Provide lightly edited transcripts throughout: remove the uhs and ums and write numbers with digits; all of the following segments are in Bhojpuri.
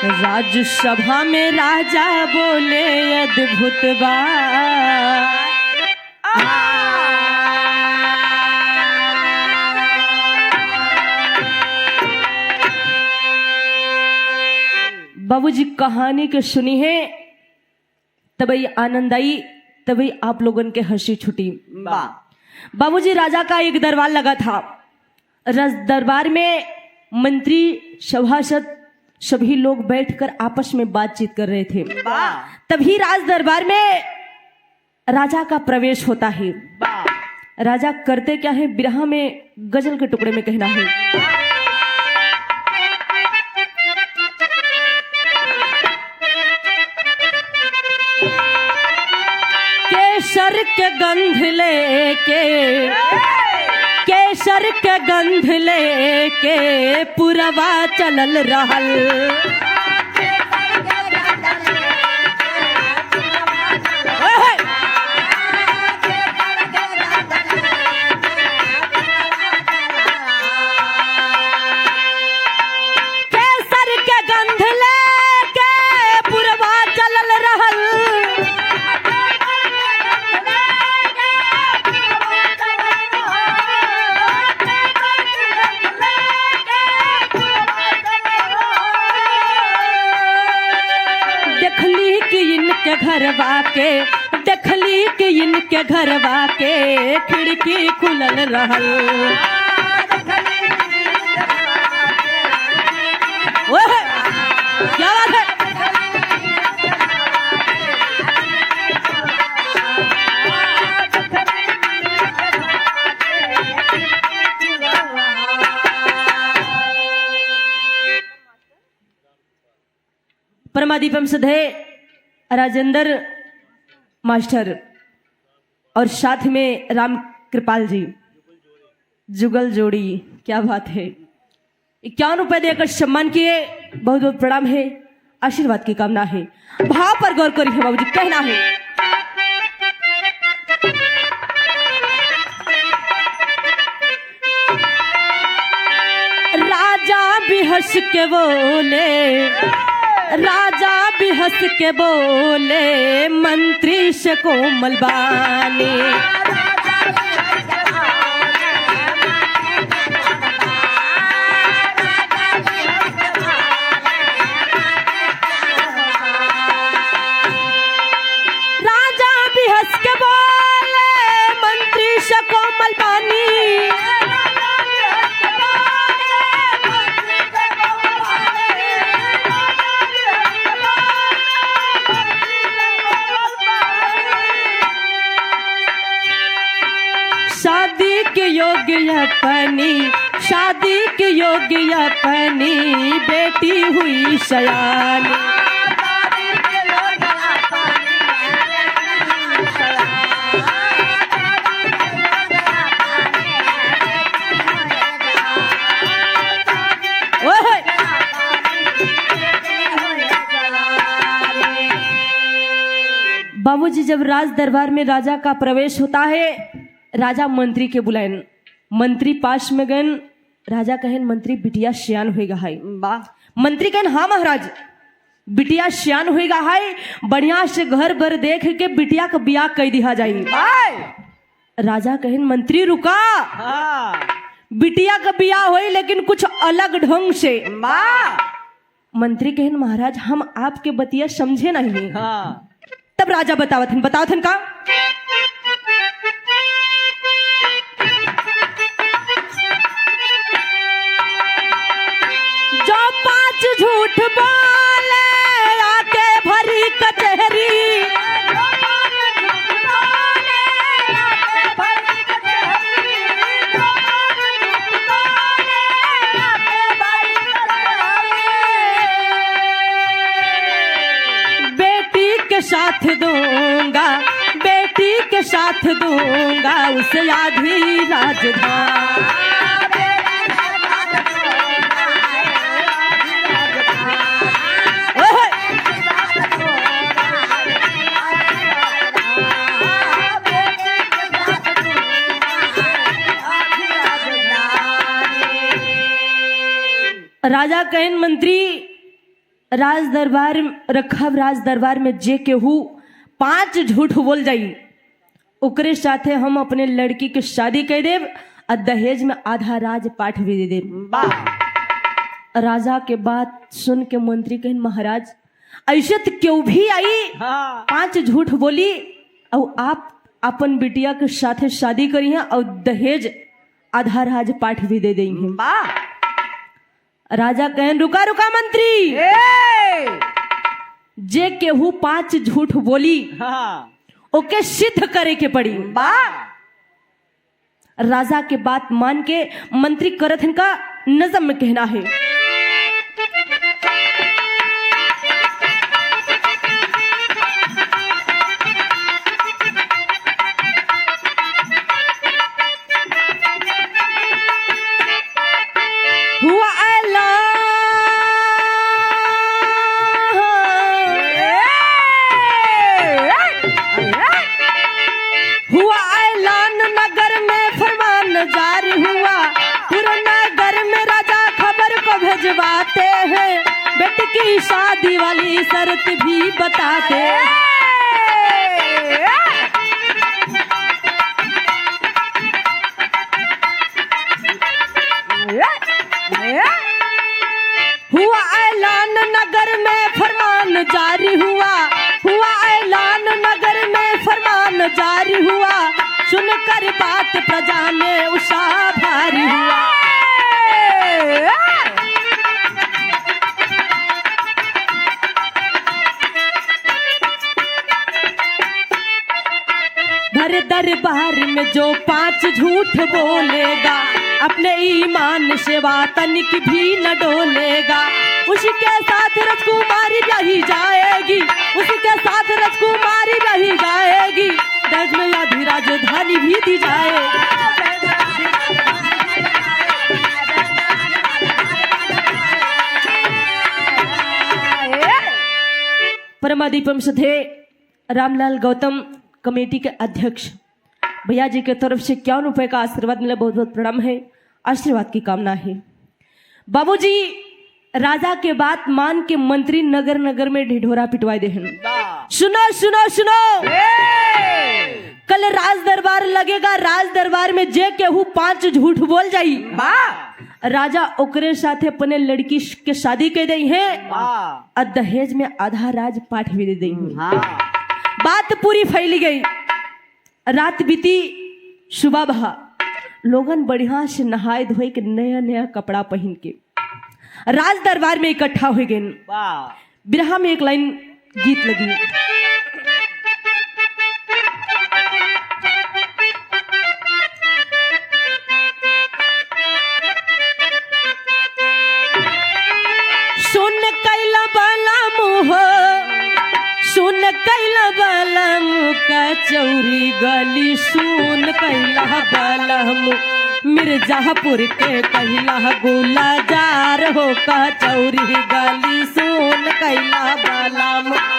राजसभा में राजा बोले अद्भुत बात। बाबूजी कहानी के सुनी है तभी आनंद आई, तभी आप लोगों के हंसी छुटी। बाबूजी राजा का एक दरबार लगा था। दरबार में मंत्री सभासद सभी लोग बैठकर आपस में बातचीत कर रहे थे। तभी राज दरबार में राजा का प्रवेश होता है। राजा करते क्या है, बिरहा में गजल के टुकड़े में कहना है, केसर के गंध लेके, केसर के गंध लेके पुरवा चलल रहल। केसर के गंध लेके पुरवा चलल रहल। घरवा के देखली कि इनके घरवा के खिड़की खुलल रहल। ओए क्या बात है। परमादीपम सधे राजेंद्र मास्टर और साथ में राम कृपाल जी, जुगल जोड़ी, क्या बात है। 51 रुपए देकर सम्मान किए, बहुत बहुत प्रणाम है, आशीर्वाद की कामना है। भाव पर गौर करिए बाबूजी, कहना है, राजा भी हंस के बोले, राजा भी हंस के बोले, मंत्री से कोमल बानी। राजा भी हंस के बोले, मंत्री से कोमल बानी। शादी के योग्य अपनी, शादी के योग्य अपनी बेटी हुई सयानी। बाबूजी जब राज दरबार में राजा का प्रवेश होता है, राजा मंत्री के बुलाएन, मंत्री पास में गए। राजा कहें मंत्री बिटिया सियान होएगा है। मंत्री कहें हाँ महाराज, बिटिया सियान होएगा है, बढ़िया से घर भर देख के बिटिया का ब्याह कर दिया जाए। राजा कहें मंत्री रुका, बिटिया का ब्याह होई लेकिन कुछ अलग ढंग से। मंत्री कहें महाराज हम आपके बतिया समझे नहीं। तब राजा बतावथन का, जो 5 झूठ बोले आके भरी कचहरी। बेटी के साथ दूंगा, बेटी के साथ दूंगा उसे आधी राजधानी। राजा कहन मंत्री राज दरबार रखब, राज दरबार में जे केहू 5 झूठ बोल जाई ओकरे साथे हम अपने लड़की के शादी कर देव और दहेज में आधा राज पाठ भी दे देव। राजा के बात सुन के मंत्री कहन महाराज ऐसे तो क्यों भी आई 5 झूठ बोली और आप अपन बिटिया के साथे शादी करी हैं और दहेज आधा राज पाठ भी दे देंगे। राजा कहन रुका रुका मंत्री, जे केहू 5 झूठ बोली ओके सिद्ध करे के पड़ी। राजा के बात मान के मंत्री करथन का नजम में कहना है, हुआ ऐलान नगर में फरमान जारी हुआ, पूरे नगर में राजा खबर को भेजवाते हैं, बेटी की शादी वाली शर्त भी बताते हैं। हुआ ऐलान नगर में फरमान जारी हुआ, हुआ ऐलान नगर में फरमान जारी हुआ, सुनकर बात प्रजा में उत्साह भारी हुआ। भर दरबार में जो 5 झूठ बोलेगा, अपने ईमान से तनिक भी न डोलेगा, उसके साथ राजकुमारी रही जाएगी, उसके साथ राजकुमारी रही जाएगी, दहेज में आधी राजधानी भी दी जाएगी। परमादीपम सधे रामलाल गौतम कमेटी के अध्यक्ष भैया जी के तरफ से 51 रुपए का आशीर्वाद मिला, बहुत बहुत प्रणाम है, आशीर्वाद की कामना है। बाबूजी राजा के बात मान के मंत्री नगर नगर में ढिढोरा पिटवाए दे। सुनो सुनो सुनो, कल राज दरबार लगेगा, राज दरबार में जे केहू 5 झूठ बोल जाई राजा ओकरे साथे अपने लड़की के शादी कर दई है और दहेज में आधा राज पाठ भी दे दई है। बात पूरी फैली गई, रात बीती, सुबह बहा, लोगन बढ़िया से नहाए धोए के नया नया कपड़ा पहन के राज दरबार में इकट्ठा हो गए। बिरहा में एक लाइन गीत लगी, सुन कैला बाला मुँह, सुन कैला बाला मुँह कचौरी गली, सुन कैला बाला मुँह मिर्जापुर के कैला गुलाजार हो, कचौरी गली सुन कैला बाला मुँह।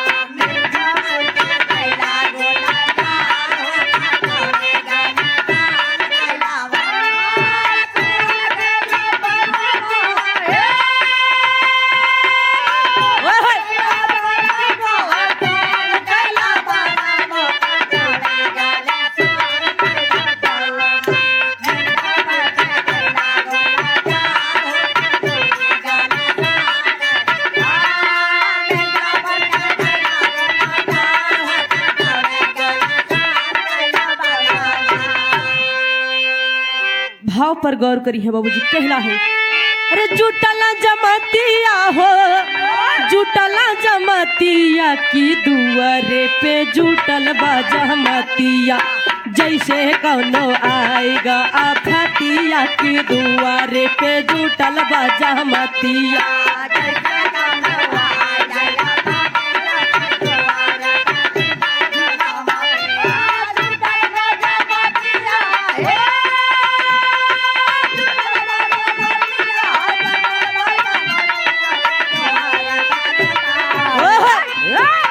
भाव पर गौर करी है बाबूजी, कहना है, अरे जुटला जमातिया हो, जुटला जमातिया की दुआरे पे जुटल बा जमातिया, जैसे कौनो आएगा आफतिया की दुआरे पे जुटल बा जमातिया।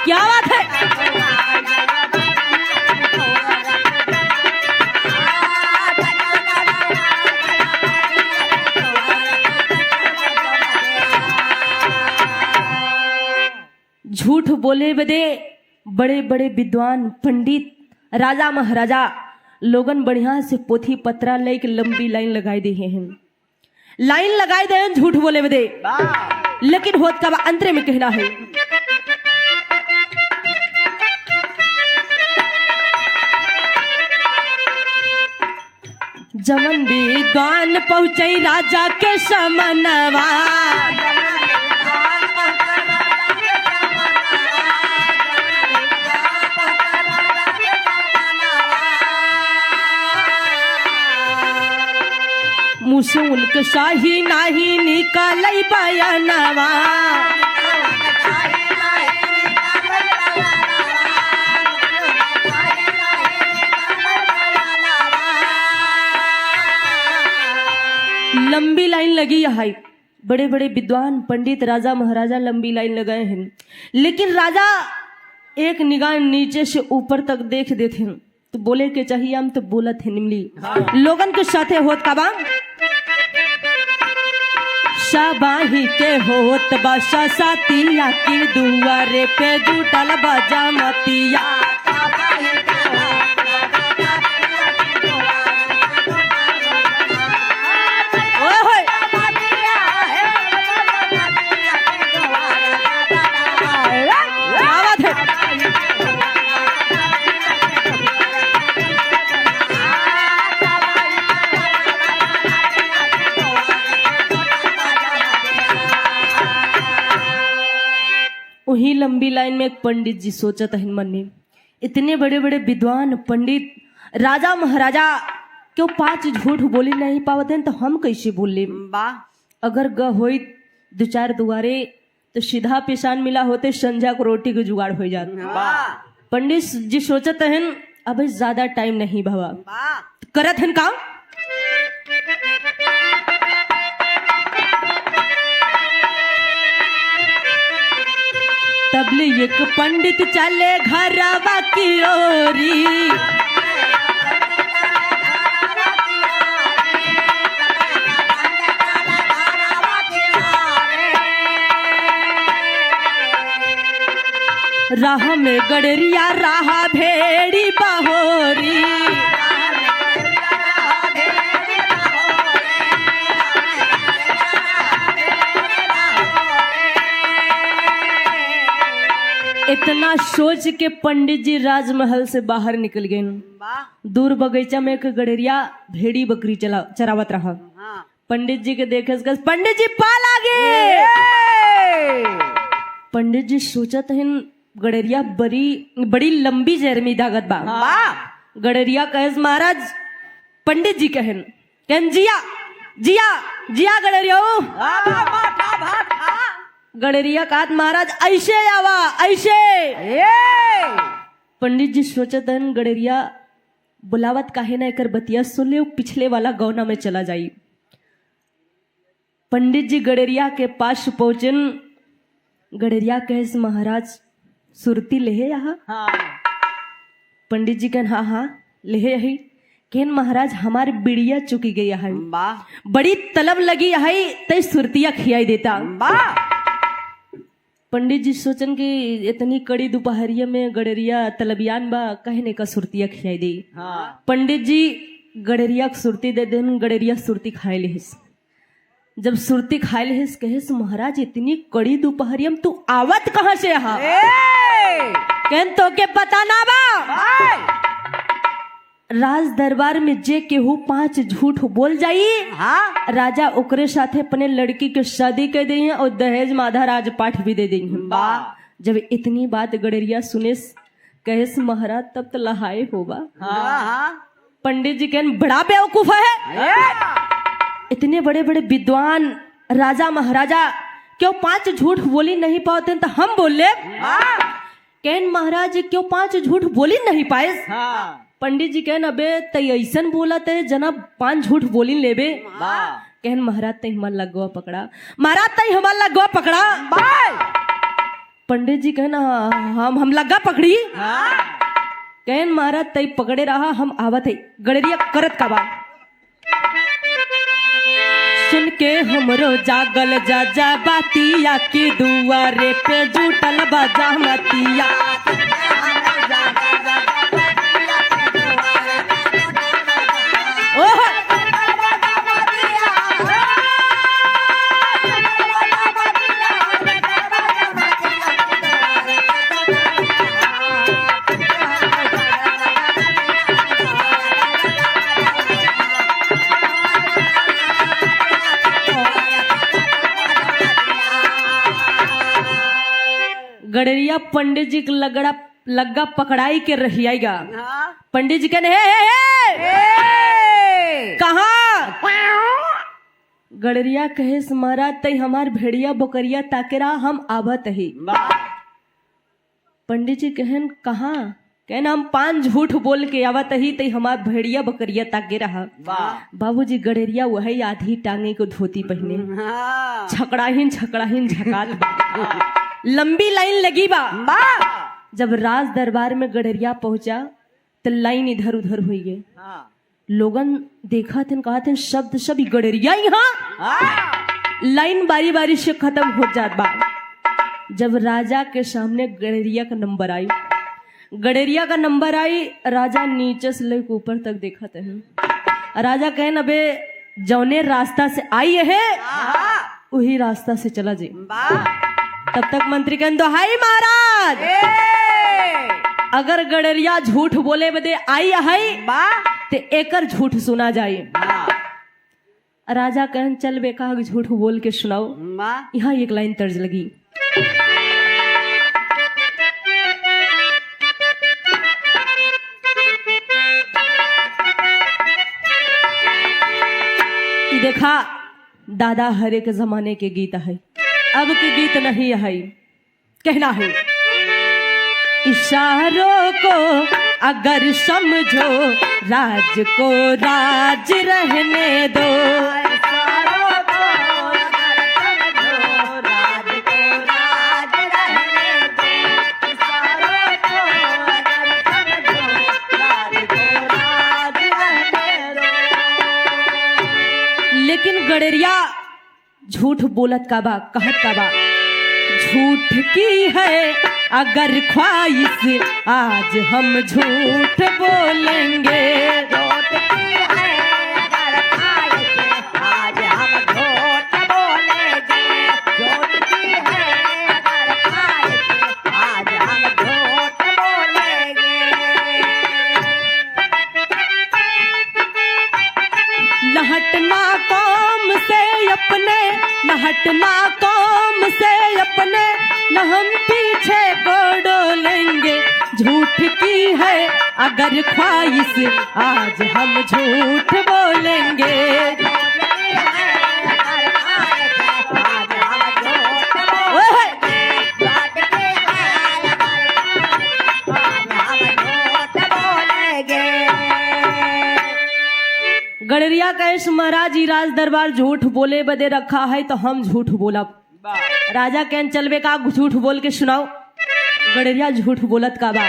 क्या बात है, झूठ बोले बदे बड़े बड़े विद्वान पंडित राजा महाराजा लोगन बढ़िया से पोथी पत्रा लेके लंबी लाइन लगाए दे हैं, लाइन लगाए दे हैं झूठ बोले बदे। लेकिन होत का अंतरे में कहना है, जमन विद्वान पहुंचे राजा के समनवा, मुँह से उनके शाही नाही निकल बयानवा। लंबी लाइन लगी है, बड़े बड़े विद्वान पंडित राजा महाराजा लंबी लाइन लगाए हैं। लेकिन राजा एक निगाह नीचे से ऊपर तक देख देते हैं तो बोले के चाहिए हम तो बोलत है निमली लोगन के साथे होत का बा शाबाही के होत बादशाह सातिया की दुआरे पे जुटल बाजा मतिया। वही लंबी लाइन में एक पंडित जी सोचत है मन में, इतने बड़े बड़े विद्वान पंडित राजा महाराजा क्यों 5 झूठ बोली नहीं पावत हैं तो हम कैसे बोल ले। अगर ग होई 2-4 दुआरे तो सीधा पेशान मिला होते संझा को रोटी के जुगाड़ हो जात। पंडित जी सोचत हैं अब ज्यादा टाइम नहीं बाबा, करत हैं काम। तबले एक पंडित चले घरवा की ओरी, राह में गडरिया राह भेड़ी बहोरी। इतना सोच के पंडित जी राजमहल से बाहर निकल गए। दूर बगीचा में एक गडरिया भेड़ी बकरी चरावत रहा। पंडित जी के देखे पंडित जी पाल आ गए। पंडित जी सोचत हैं गडरिया बड़ी लंबी जरमी दागत बा। गडरिया कहे महाराज, पंडित जी कहन जिया जिया जिया गडरिया। गडरिया कहत महाराज ऐसे आवा ऐसे। पंडित जी सोचत हैं गडरिया बुलावत काहे ना एकर बतिया सुन ले, पिछले वाला गौना में चला जाई। पंडित जी गडरिया के पास पहुंचन। गडरिया कहे महाराज सुरती लेहे यहाँ। पंडित जी कहन हाँ लेहे यही। कहन महाराज हमारी बिड़िया चुकी गई है, बड़ी तलब लगी है तय सुरतिया खियाई देता। पंडित जी सोचन कि इतनी कड़ी दोपहरिया में गडरिया तलबियान बा कहने का सुरतिया खियाई दी। पंडित जी गडरिया सुरती दे देन। गडरिया सुरती खाए लेहिस। जब सुरती खाए लेहिस कहेस महाराज इतनी कड़ी दोपहरिया में तू आवत कहाँ से यहाँ? कहन तो के पता ना बा राज दरबार में जे केहू 5 झूठ बोल जाई राजा ओकरे साथे अपने लड़की के शादी कर दी और दहेज में आधा राजपाठ भी दे दी। जब इतनी बात गडरिया सुनेस कहेस महाराज तब तो लहाए होगा। पंडित जी कहन बड़ा बेवकूफ है, इतने बड़े बड़े विद्वान राजा महाराजा क्यों 5 झूठ बोली नहीं पाते तो हम बोल ले। कहन महाराज क्यों 5 झूठ बोली नहीं पाए? पंडित जी कहन अबे तय ऐसन बोला ते जना 5 झूठ बोली लेबे। कहन महाराज तय हमार लगवा पकड़ा। महाराज तय हमार लगवा पकड़ा। पंडित जी कहन हम लगा पकड़ी। कहन महाराज तय पकड़े रहा हम आवत है। गडरिया करत का बा सुन के हमरो जागल जा जा बातिया की दुआरे पे जुटल बजा मतिया। ओह गडरिया पंडित जी लग्गा पकड़ाई के रहियागा। पंडित जी कहने कहा गडरिया कहे महाराज तई हमार भेड़िया बकरिया ताकेरा हम आवत ही। पंडित जी कहन कहा कहना हम 5 झूठ बोल के आवत ही तई हमार भेड़िया बकरिया ताके रहा। बाबूजी गडरिया वही आधी टांगे को धोती पहने छकड़ाहीन झकात लंबी लाइन लगी बा। जब राज दरबार में गडरिया पहुंचा तो लाइन इधर उधर हुई गई। लोगन देखा थे कहा थे शब्द शब्द गडरिया यहाँ लाइन बारी बारी से खत्म हो जात बा। जब राजा के सामने गडरिया का नंबर आई राजा नीचे से लेकर ऊपर तक देखा थे। राजा कहन अबे जौने रास्ता से आई है वही रास्ता से चला जी। तब तक मंत्री कहन दो हाय महाराज अगर गडरिया झूठ बोले बदे आई है ते एकर झूठ सुना जाए। राजा कहन चल बेका झूठ बोल के सुनाओ। यहाँ एक लाइन तर्ज लगी। देखा दादा हरे के जमाने के गीत है, अब के गीत नहीं है। कहना है इशारों को अगर समझो राज को राज रहने दो। इशारों को अगर समझो राज को राज रहने दो। इशारों को अगर समझो राज को राज रहने दो। लेकिन गडरिया झूठ बोलत का बा, कहत का बा झूठ की है अगर ख्वाहिश आज हम झूठ बोलेंगे। झूठ की है अगर ख्वाहिश आज हम झूठ बोलेंगे। झूठ की है अगर ख्वाहिश आज हम झूठ बोलेंगे। न हटना कौम से अपने, न हटना कौम से अपने, न हम पीछे को डोलेंगे। झूठ की है अगर ख्वाहिश आज हम झूठ बोलेंगे। गडरिया कैश महाराज जी राज दरबार झूठ बोले बदे रखा है तो हम झूठ बोला। राजा कहन चलबे का झूठ बोल के सुनाओ। गडरिया झूठ बोलत का बा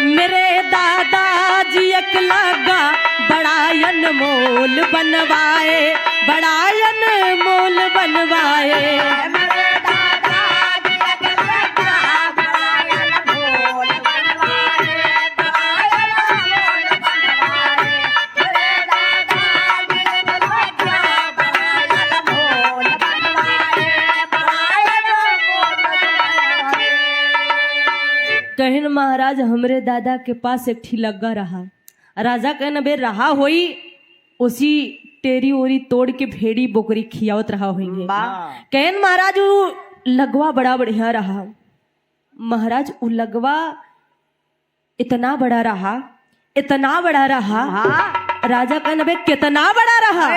मेरे दादाजी एक लगा बड़ा अनमोल बनवाए, बड़ा अनमोल बनवाए। कहन महाराज हमरे दादा के पास एक ठी लग्गा रहा। राजा कहन बे रहा होई उसी टेरी ओरी तोड़ के भेड़ी बोकरी खियावत रहा होंगे। कहन महाराज वो लगवा बड़ा बढ़िया रहा। महाराज वो लगवा इतना बड़ा रहा, इतना बड़ा रहा। राजा कहन बे कितना बड़ा रहा।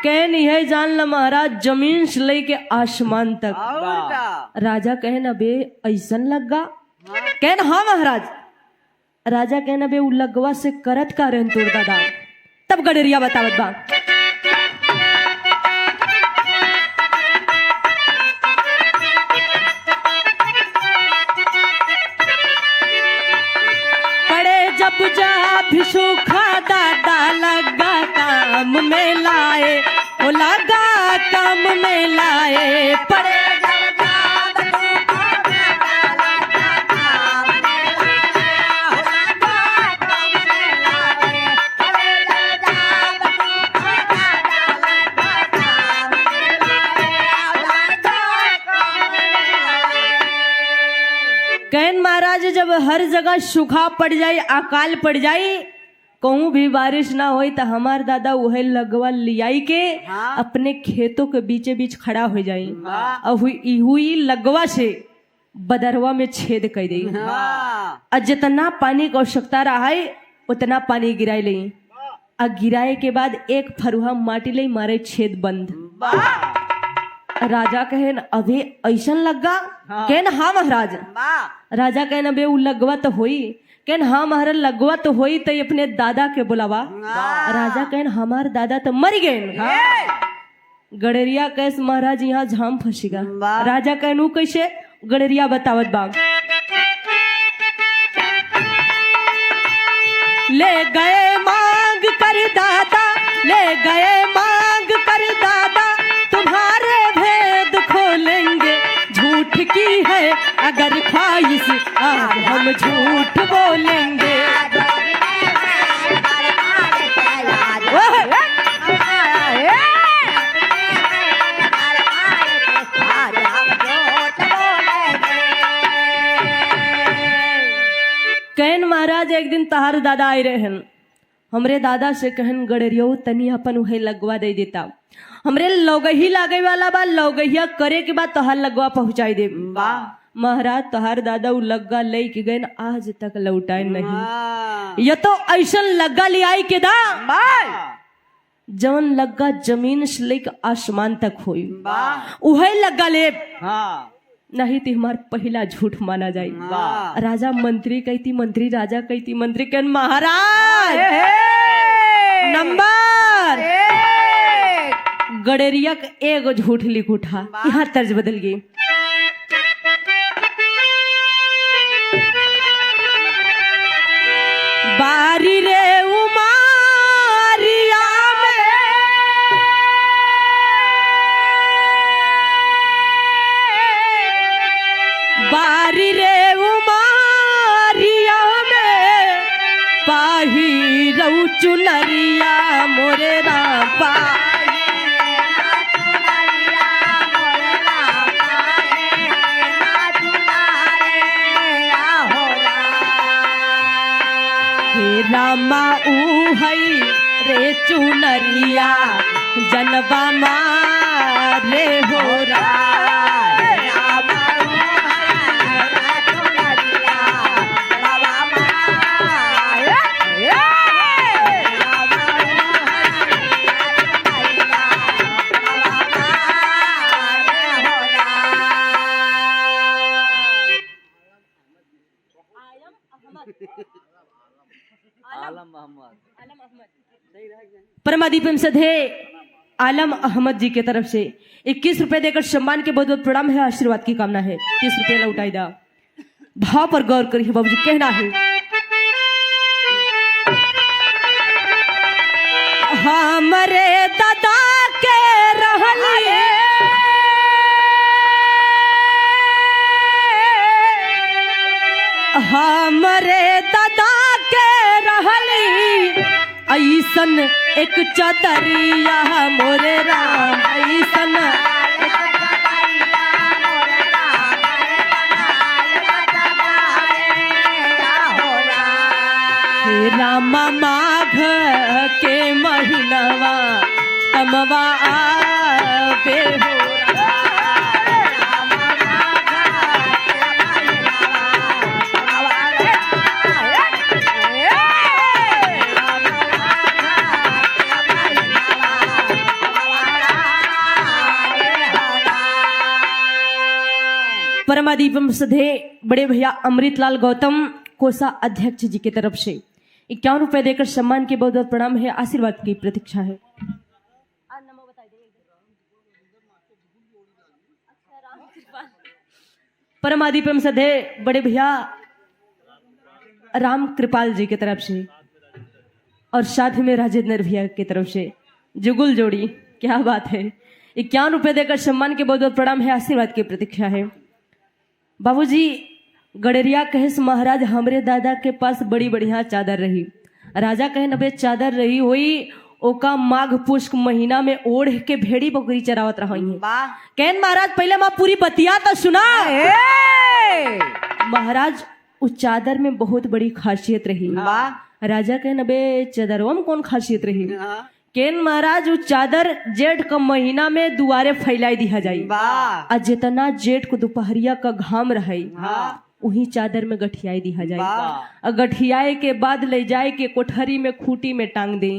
कहन यह जान ला महाराज जमीन से लेके आसमान तक। राजा कहन अबे ऐसन लग्गा। कहन हाँ महाराज। राजा कहन अबे उ लगवा से करत का रहन तोड़ दादा। तब गडरिया बतावत बा जब जा भी सूखा दादा लगा काम में लाए, ओ लगा काम में लाए, पड़े कहन महाराज जब हर जगह सूखा पड़ जाए, अकाल पड़ जाए, कहूँ भी बारिश ना होई तो हमार दादा वह लगवा लियाई के अपने खेतों के बीचे बीच खड़ा हो जाई और हुई लगवा से बदरवा में छेद कर दी और जितना पानी की आवश्यकता रहा है उतना पानी गिराए ले, और गिराए के बाद एक फरुहा माटी ले मारे छेद बंद। राजा कहन अबे ऐसन लगा, कहन हाँ महाराज। राजा कहन अबे उ लगवा तो होई, कहन हाँ महाराज लगवा तो होई, तो अपने दादा के बुलावा। राजा कहन हमार दादा तो मर गए। गड़ेरिया कैस महाराज यहाँ झाम फंसेगा। राजा कहन कैसे, गड़ेरिया बतावत बाग। ले गए मांग कर दादा, ले गए मांग कर दादा, तुम्हारे भेद खोलेंगे, झूठ की है अगर ख्वाहिश आज हम झूठ बोलेंगे। कहन महाराज एक दिन तहार दादा आए रहन, हमरे दादा से कहन गड़ेरियो तनी अपन उहे लगवा दे देता, हमरे लौगही लागे वाला बा, लौगहिया करे के बाद तोहार लगवा पहुंचाई दे। महाराज तोहार दादा उ लग्गा ले के गए, आज तक लौटाए नहीं। ये तो ऐसा लग्गा ले आई के दा जवन लग्गा जमीन से लेकर आसमान तक होई, उहे लग्गा ले नहीं तो हमार पहला झूठ माना जाए। राजा मंत्री कहती, मंत्री राजा कहती, मंत्री कहन महाराज नंबर गड़ेरिया का एगो झूठ लिख उठा। यहाँ तर्ज बदल गई। बारी रे उमारिया में बारी रे उमारिया में पाही रऊ चुनरिया मोरे रापा। रामा ऊ हई रे चुनरिया जनबा मारे हो परमादीपम सधे आलम अहमद जी के तरफ से 21 रुपए देकर सम्मान के बहुत बहुत प्रणाम है, आशीर्वाद की कामना है। 30 रुपए लौटाई दा। भाव पर गौर करिए बाबूजी, कहना है हमरे दादा के रहलिए हमरे दादा के रहली ऐसन एक चतरिया मोरे राम, ऐसन रामा माघ के महीनवा तमवा आवे हो। परमादीपम सधे बड़े भैया अमृतलाल गौतम कोसा अध्यक्ष जी की तरफ से 51 रुपए देकर सम्मान के बहुत बहुत प्रणाम है, आशीर्वाद की प्रतीक्षा है। परमादीपम सधे बड़े भैया राम कृपाल जी की तरफ से और साथ में राजेंद्र भैया की तरफ से जुगुल जोड़ी। क्या बात है। 51 रुपए देकर सम्मान के बहुत बहुत प्रणाम है, आशीर्वाद की प्रतीक्षा है। बाबूजी गडरिया कहेस महाराज हमरे दादा के पास बड़ी बढ़िया चादर रही। राजा कहे नबे चादर रही हुई ओका माघ पुष्क महीना में ओढ़ के भेड़ी बकरी चरावत रही। कहन महाराज पहले माँ पूरी बतिया तो सुना। महाराज उस चादर में बहुत बड़ी खासियत रही। राजा कहे नबे चादरवा में कौन खासियत रही। केन महाराज उस चादर जेठ का महीना में दुआरे फैलाई दिया जाई। आ जितना जेठ को दोपहरिया का घाम रहे वही चादर में गठियाई दिया जाए। गठियाए के बाद ले जाए के कोठरी में खूटी में टांग दे।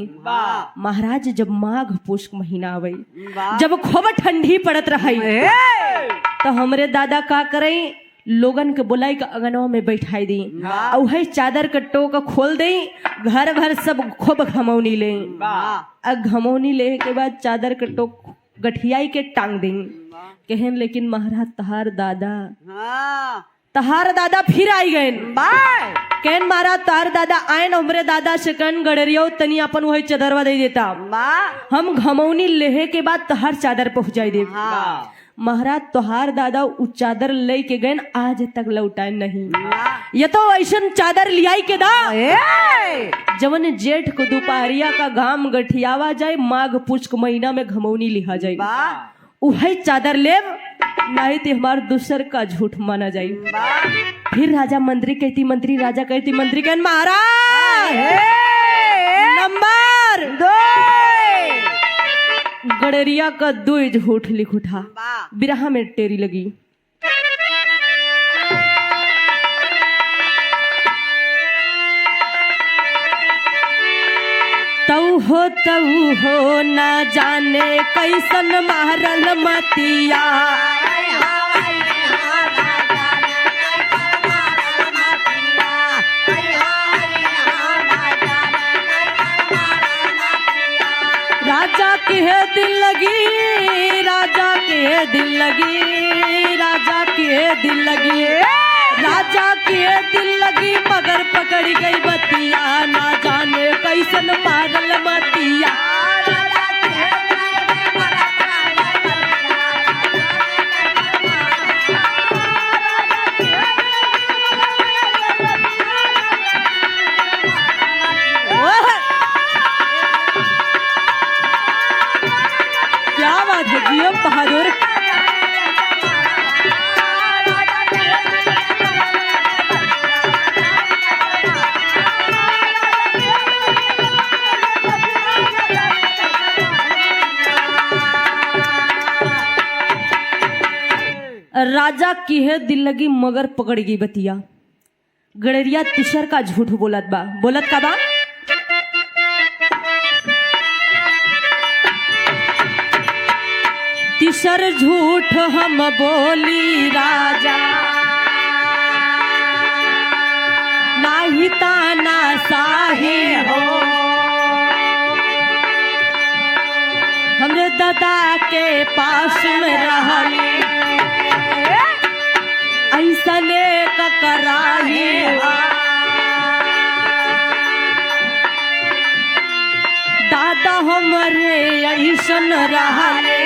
महाराज जब माघ पुष्क महीना आवे जब खूब ठंडी पड़त रही तो हमरे दादा का करे लोगन के बुलाई के अगनवा में बैठाई दी और वही चादर के टोक खोल दे। घर भर सब खूब घमौनी ले। घमौनी ले के बाद चादर के टोक गठियाई के टांग दे। कहन लेकिन महाराज तहार दादा फिर आई गए। कहन महाराज तार दादा आए न हमरे दादा से कहन गडरियो तनी अपन वही चादरवा दे देता हम घमौनी लेहे के बाद तहार चादर पहुंचाई दे। महाराज तोहार दादा उ चादर ले के गए आज तक लौटाए नहीं। ये तो ऐसा चादर लियाई के दा जवन जेठ को दोपहरिया का घाम गठियावा जाए माघ पुष्क महीना में घमौनी लिहा जाए वही चादर ले नहीं तो हमारे दूसर का झूठ माना जाए। फिर राजा मंत्री कहती मंत्री राजा कहती मंत्री कहन महाराज नंबर 2 गडरिया का 2 झूठ लिख उठा बिरहा में टेरी लगी। तऊ हो ना जाने कैसन मारल मतिया राजा के दिल लगी राजा के दिल लगी राजा के दिल लगी राजा के दिल लगी मगर पकड़ गई बतिया ना जाने कैसन पागल मतिया। क्या बात है जियो बहादुर। राजा की है दिल लगी मगर पकड़ गई बतिया। गडरिया तीसर का झूठ बोलत का बा तीसर झूठ हम बोली राजा नाही ताना साही हो हमरे दादा के पास में रहली ऐसने कराही दादा हमरे ऐसन रहले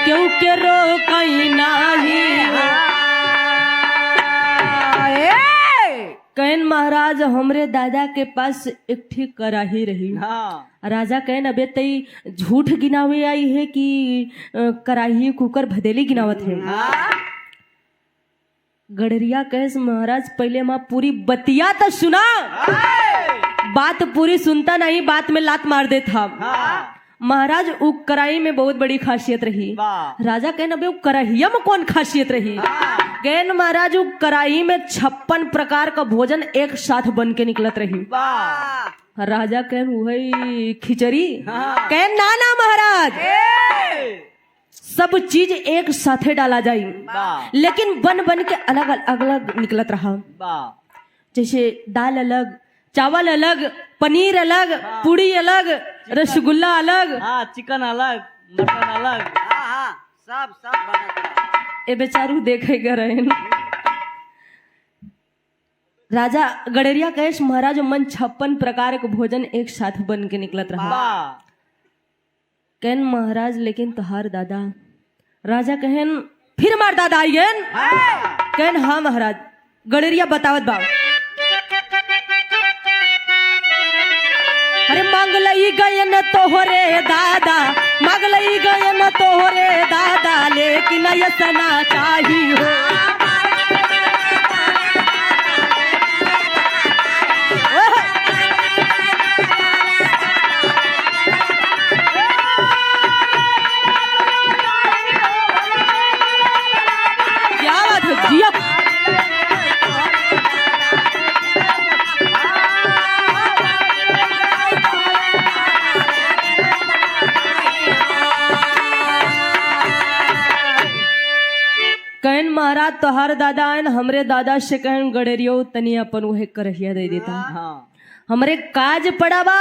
क्यों के रोकई नाही। कहन महाराज हमरे दादा के पास एक ठीक कराही रही। राजा कहन अबे तई झूठ गिनावे आई है कि कराही कुकर भदेली गिनावत है। गडरिया कहेस महाराज पहले माँ पूरी बतिया तो सुना। बात पूरी सुनता नहीं बात में लात मार देता। महाराज उ कराही में बहुत बड़ी खासियत रही। राजा कहन अबे कराहिया में कौन खासियत रही। कहन महाराज उ कराही में 56 प्रकार का भोजन एक साथ बन के निकलत रही। राजा कहन वही खिचड़ी। कहन ना महाराज सब चीज एक साथे डाला जाए लेकिन बन बन के अलग अलग निकलत रहा। जैसे दाल अलग चावल अलग पनीर अलग पूड़ी अलग रसगुल्ला अलग चिकन अलग मटन अलग सब ए बेचारू देखे गए राजा गडरिया कहेश महाराज मन 56 प्रकार के भोजन एक साथ बन के निकलत रहा। वाह कहन महाराज लेकिन तोहार दादा। राजा कहन फिर मार दादा आइयन। कहन हाँ महाराज। गडरिया बतावत बा। अरे मांगलई गयन तोहरे दादा, मांगलई गयन तोहरे दादा, लेकिन यसना चाही हो। क्या बात है जिया। कहन महाराज तोहार दादा आयन हमरे दादा से कहन गडरियो तनी अपन वह करहिया दे देता। हाँ हमरे काज पड़ा बा,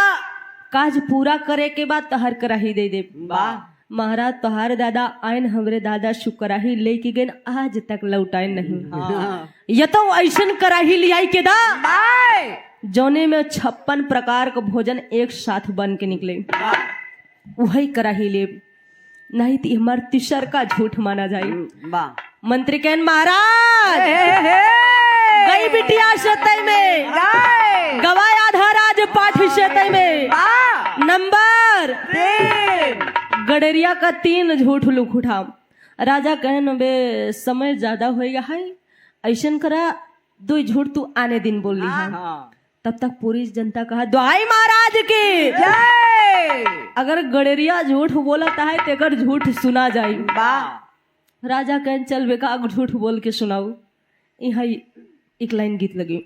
काज पूरा करे के बाद तोहार कराही दे दे। वाह महाराज तोहार दादा आयन हमरे दादा शुकराही लेके गए आज तक लौटाए नहीं। हाँ ये तो ऐसन कराही लियाई के दा जौने में 56 प्रकार का भोजन एक साथ बन के निकले। वही कराही ले, नहीं तो हमार तीसर का झूठ माना जाए। वाह मंत्री कहन महाराज गई बिटिया शेतई में गवाय आधा राज पाठ शेतई में नंबर 3 गडरिया का 3 झूठ लुक उठा। राजा कहन बे समय ज्यादा होएगा है, ऐसन करा 2 झूठ तू आने दिन बोल ली है। हाँ तब तक पूरी जनता कहा दुआई महाराज की। अगर गडरिया झूठ बोलता है तो अगर झूठ सुना जाए। वाह राजा कहन चल बेका झूठ बोल के सुनाऊ। यहाँ एक लाइन गीत लगी।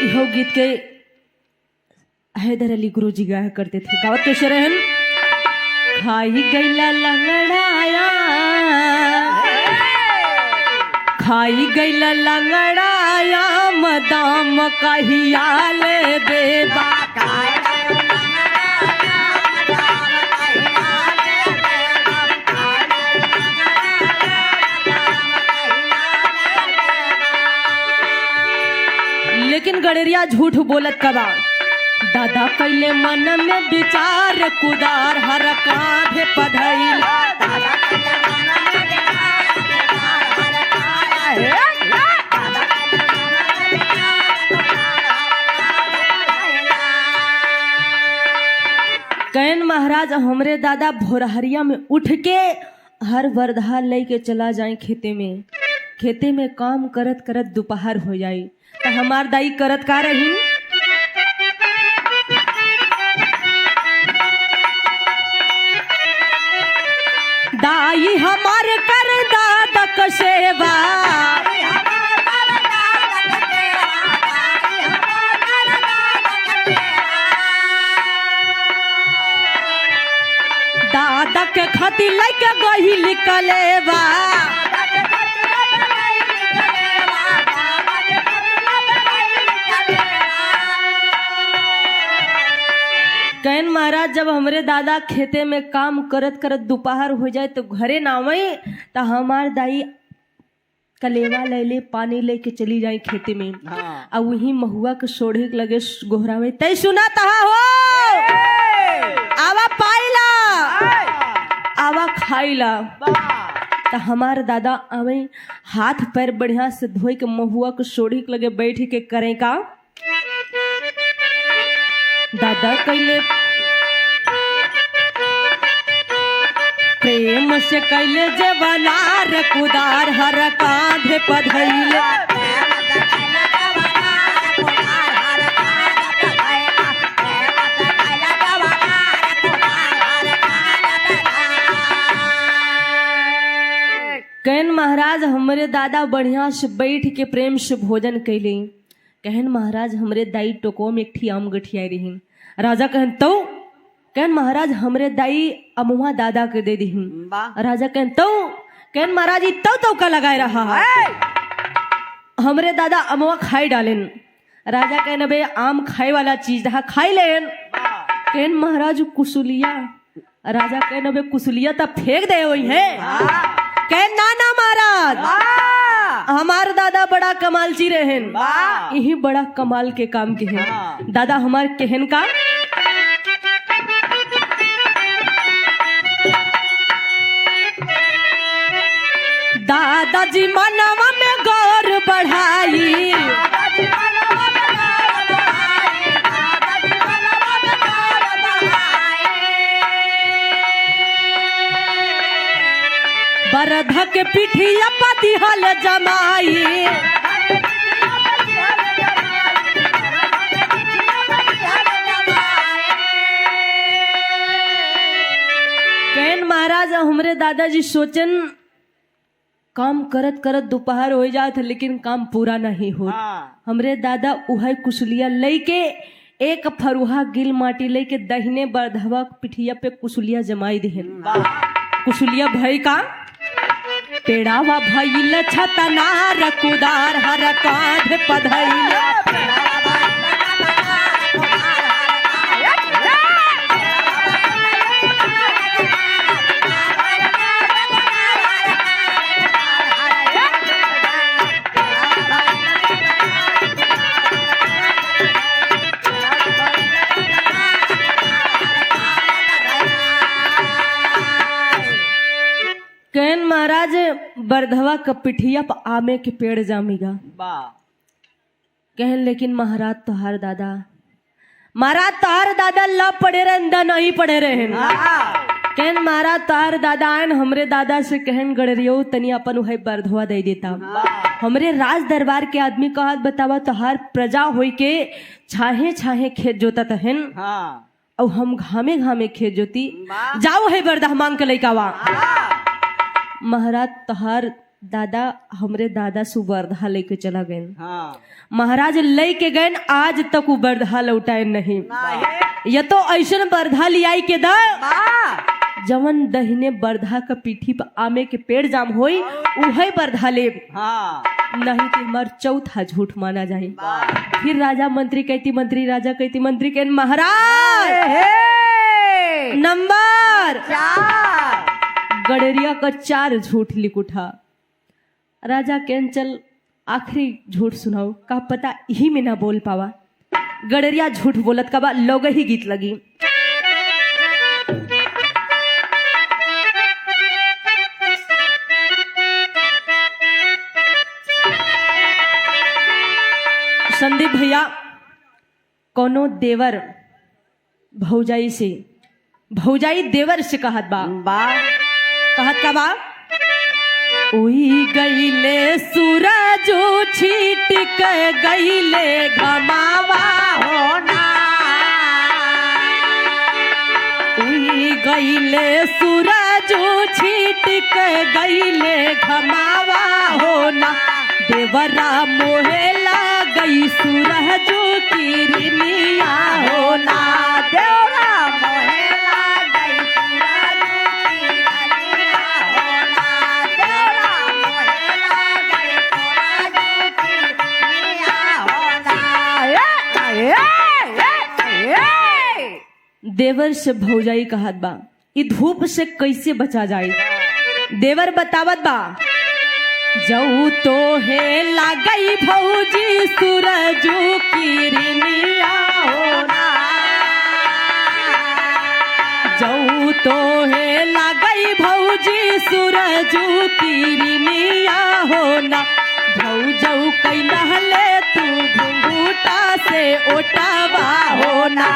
यह गीत के हैदर अली गुरु जी गाया करते थे। गावत कैसे रहन। खाई गैला लंगड़ाया, खाई गैला लंगड़ाया, मदाम कहिया ले देबा। लेकिन गडरिया झूठ बोलत कबा। दादा कैले मन में विचार कुदार हर कांधे पधइल। कहन महाराज हमरे दादा भोरहरिया में उठ के हर वर्धा लेके चला जाए खेते में। खेते में काम करत करत दोपहर हो जाए तो हमार दाई करत का रही। दाई हमार कर दादा क सेवा, दादा के खती लेके गही निकलेवा। कहन महाराज जब हमरे दादा खेते में काम करत करत दोपहर हो जाए तो घरे ना आवे तो हमार दाई कलेवा ले ले पानी लेके चली जाए खेते में। हाँ और वही महुआ के सोढ़े के लगे गोहरावे तय सुना तहा हो आवा पाइला आवा खाइला। तो हमार दादा आवे हाथ पैर बढ़िया से धोई के महुआ के सोढ़ी के लगे बैठ के करे का। दादा कैले प्रेम से कैले जवनार कुदार हर कांधे पधइले। कहन महाराज हमरे दादा बढ़िया से बैठ के प्रेम से भोजन कैले। कहन महाराज हमरे दाई टोको में एक ठी आम गठियाई रही। राजा कहन तो कहन महाराज हमरे दाई अमुआ दादा के दे दी। राजा कहन तो कहन महाराज तो का लगाए रहा है। हमरे दादा अमुआ खाई डालेन। राजा कहन बे आम खाए वाला चीज रहा खाई लेन। कहन महाराज कुसुलिया राजा कहन अबे कुशलिया तो फेंक दे वही है। कह ना महाराज हमार दादा बड़ा कमालची रहन, यही बड़ा कमाल के काम के हैं। दादा हमार कहन का दादाजी मनवा में गौर बढ़ाई, बरधा के पिठिया पति हल जमाई, कहन महाराज हमरे दादाजी सोचन काम करत करत दोपहर हो जात लेकिन काम पूरा नहीं हो। हमरे दादा उह कुशलिया लेके एक फरुहा गिल माटी लेके दहिने बरधवा पिठिया पे कुशलिया जमाई दिहन। कुशलिया भई का पेड़ावा भइल छतनार कुदार हर कांध पधइल, कहन महाराज बरधवा का पिठिया पर आमे के पेड़ जामीगा। कहन लेकिन महाराज तोहार दादा ला पड़े रहे अंदर नहीं पड़े रहे। कहन महाराज तोहार दादा आन हमरे दादा से कहन गड़रियो तनी अपन उहे बरधवा दे देता। हमरे राज दरबार के आदमी का हाथ बतावा तोहार प्रजा होई के छाहे छाहे खेत जोता तहन और हम घामे घामे खेत जोती, जाओ है बरधा मांग के लइकावा। महाराज तोहार दादा हमरे दादा सुबरधा लेके चला गए। महाराज लेके गए आज तक वो बरधा लौटाए नहीं। ये तो ऐसा बरधा लियाई के दा जवन दहिने बरधा का पीठी पर आमे के पेड़ जाम होई उहे बरधा ले, नहीं तो हमार चौथा झूठ माना जाए। फिर राजा मंत्री कहती मंत्री राजा कहती मंत्री कह महाराज नंबर गड़रिया का 4 झूठ लिख उठा। राजा कहन चल आखिरी झूठ सुनाओ, का पता ही में ना बोल पावा। गड़रिया झूठ बोलत का बा लोग ही गीत लगी। संदीप भैया कोनो देवर भौजाई देवर से कहत कहत का बा उई गईले सूरज छीट के गईले घमावा होना, उई गईले सूरज छीट के गईले घमावा होना, देवरा मोहेला गई सूरज की रिनिया होना, देवरा मोहेला गई सूरज की रिनिया होना, देवरा मोहेला गई सूरज की रिनिया होना। देवर से भौजाई कहत बा ई धूप से कैसे बचा जाए। देवर बतावत बा जाऊ तो है लागई भौजी सूरजू की रिनिया होना, जाऊ तो है लागई भौजी सूरजू की रिनिया होना, भौजऊ कई नहले तू घुंघूटा से ओटावा होना,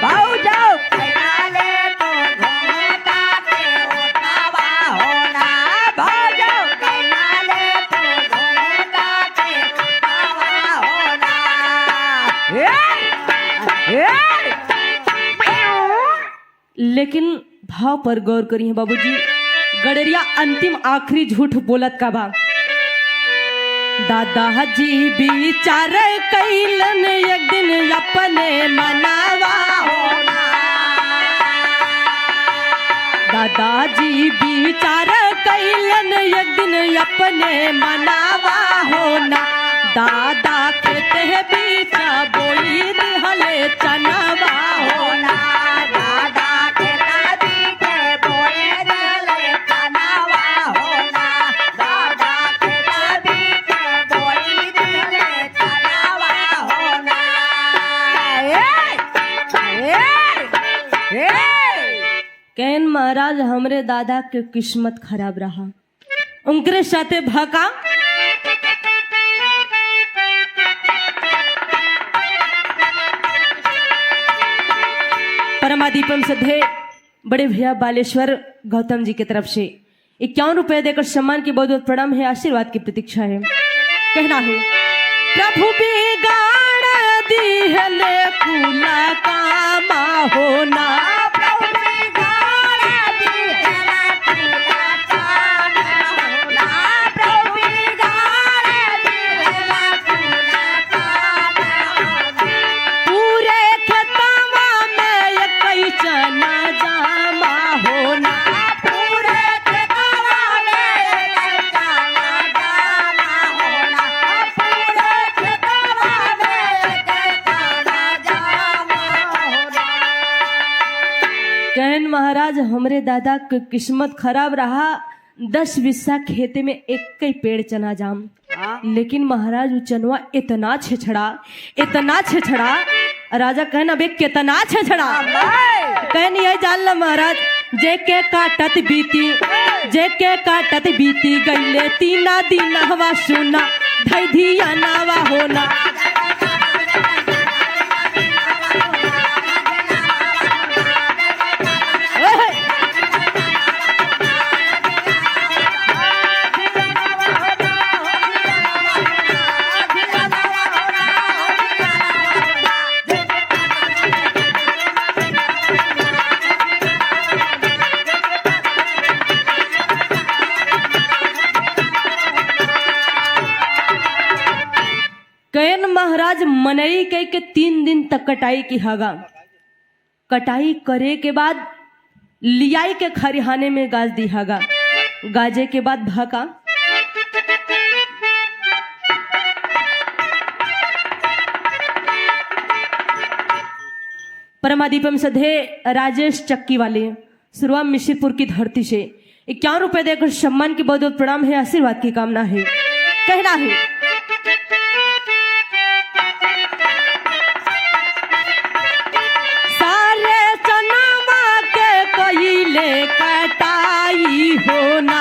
भौजऊ कई नहले तू घुंघूटा से ओटावा होना, भौजऊ कई नहले तू घुंघूटा से ओटावा होना। लेकिन भाव पर गौर करिए बाबूजी, गड़रिया अंतिम आखिरी झूठ बोलत का बा दादाजी विचार कैलन एक दिन अपने मनावा होना, दादाजी विचार कैलन एक दिन अपने मनावा होना, दादा खेते बीच बोई दिहले चनवा होना, दादा खेते बीच महाराज हमरे दादा के किस्मत खराब रहा, उनके साथे भका परमादीपम सधे बड़े भैया बालेश्वर गौतम जी की तरफ से 51 रुपए देकर सम्मान की बहुत बहुत प्रणाम है, आशीर्वाद की प्रतीक्षा है। कहना है प्रभु बिगाड़ दी है ले कुला कामा होना, कहन महाराज हमरे दादा के किस्मत खराब रहा, 10 बिस्सा खेते में एक ही पेड़ चना जाम, लेकिन महाराज वो चनवा इतना छेछड़ा राजा कहन अबे कितना छेछड़ा, कहन यही जान ला महाराज जेके काटत बीती गईले 3 दिन हवा सुना धई धिया नावा होना। कहन महाराज मनई कह के 3 दिन तक कटाई की हागा, कटाई करे के बाद लियाई के खरिहाने में गाज दी हागा, गाजे के बाद भाका परमादीपम सधे राजेश चक्की वाले सुरवा मिश्रपुर की धरती से 51 रुपए देकर सम्मान की बहुत बहुत प्रणाम है, आशीर्वाद की कामना है। कहना है कटाई होना,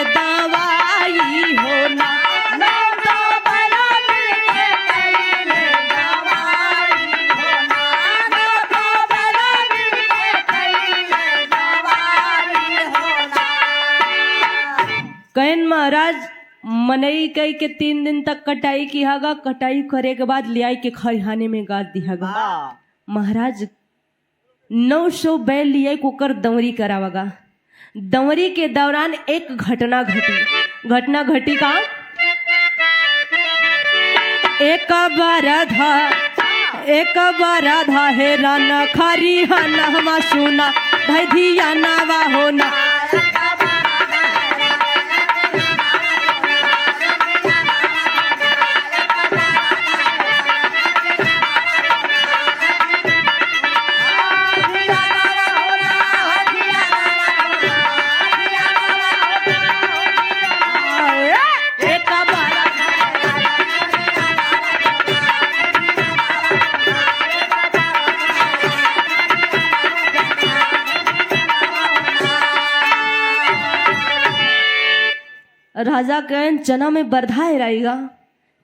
दवाई होना, कहन महाराज मनई कई के 3 दिन तक कटाई की हागा, कटाई करे के बाद लियाई के खरिहाने में गाज दिहागा। महाराज 900 बैल लियाई को कर दंवरी करावागा, दंवरी के दौरान एक घटना घटी का एक बार आधा है राना खारी हाना हमा सुना भाई धिया नावा होना। राजा कहन चना में बरधा हेराएगा,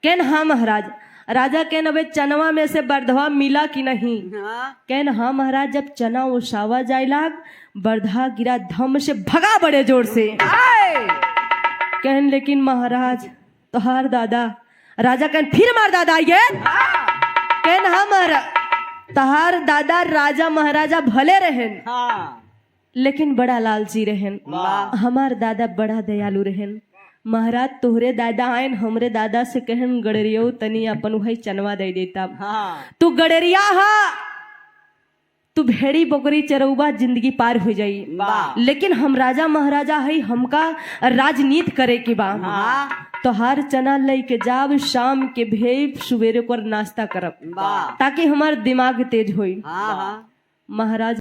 कहन हाँ महाराज। राजा कहन अबे चनवा में से बरधवा मिला कि नहीं, कहन हाँ महाराज। जब चना उसावा जाए लाग बरधा गिरा धम से भगा बड़े जोर से, कहन लेकिन महाराज तोहार दादा। राजा कहन फिर मार दादा आइए, कहन हाँ महाराज तोहार दादा राजा महाराजा भले रहेन लेकिन बड़ा लालची रहेन, हमार दादा बड़ा दयालु रहेन। महाराज तोहरे दादा आयन हमरे दादा से कहन गड़रियो तनी अपन भाई चनवा दे देता। तू गड़रिया हा, तू भेड़ी बकरी चरौबा जिंदगी पार हो जाई, लेकिन हम राजा महाराजा है, हमका राजनीति करे के बा। तोहार चना लेके जाब, शाम के भेब सुबेरे को नाश्ता करब ताकि हमार दिमाग तेज होई। महाराज